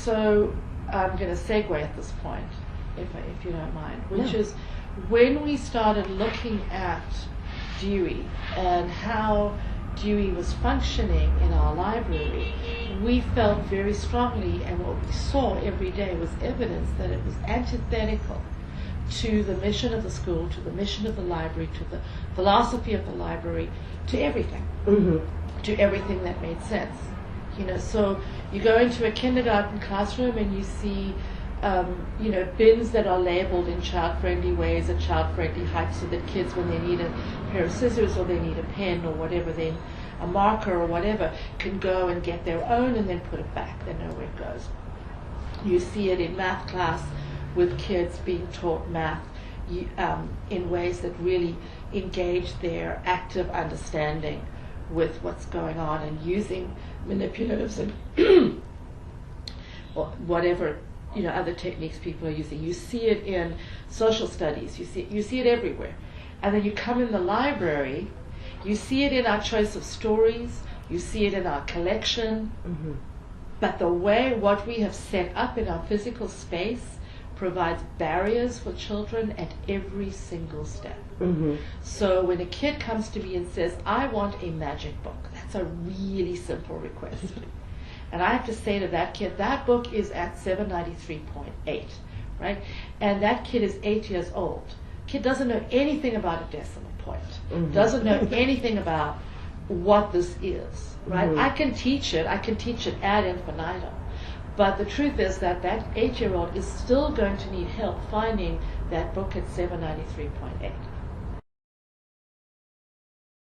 So I'm going to segue at this point, if you don't mind, which No. is when we started looking at Dewey and how Dewey was functioning in our library, we felt very strongly, and what we saw every day was evidence that it was antithetical to the mission of the school, to the mission of the library, to the philosophy of the library, to everything, to everything that made sense. So you go into a kindergarten classroom and you see, bins that are labeled in child-friendly ways at child-friendly heights, so that kids, when they need a pair of scissors or they need a pen or whatever, then a marker or whatever, can go and get their own and then put it back. They know where it goes. You see it in math class with kids being taught math in ways that really engage their active understanding with what's going on, and using manipulatives and or whatever other techniques people are using. You see it in social studies. You see it everywhere. And then you come in the library, you see it in our choice of stories, you see it in our collection, but the way what we have set up in our physical space provides barriers for children at every single step. So when a kid comes to me and says, I want a magic book, that's a really simple request. And I have to say to that kid, that book is at 793.8, right? And that kid is 8 years old. Kid doesn't know anything about a decimal point, doesn't know anything about what this is, right? I can teach it ad infinitum. But the truth is that 8-year-old is still going to need help finding that book at 793.8.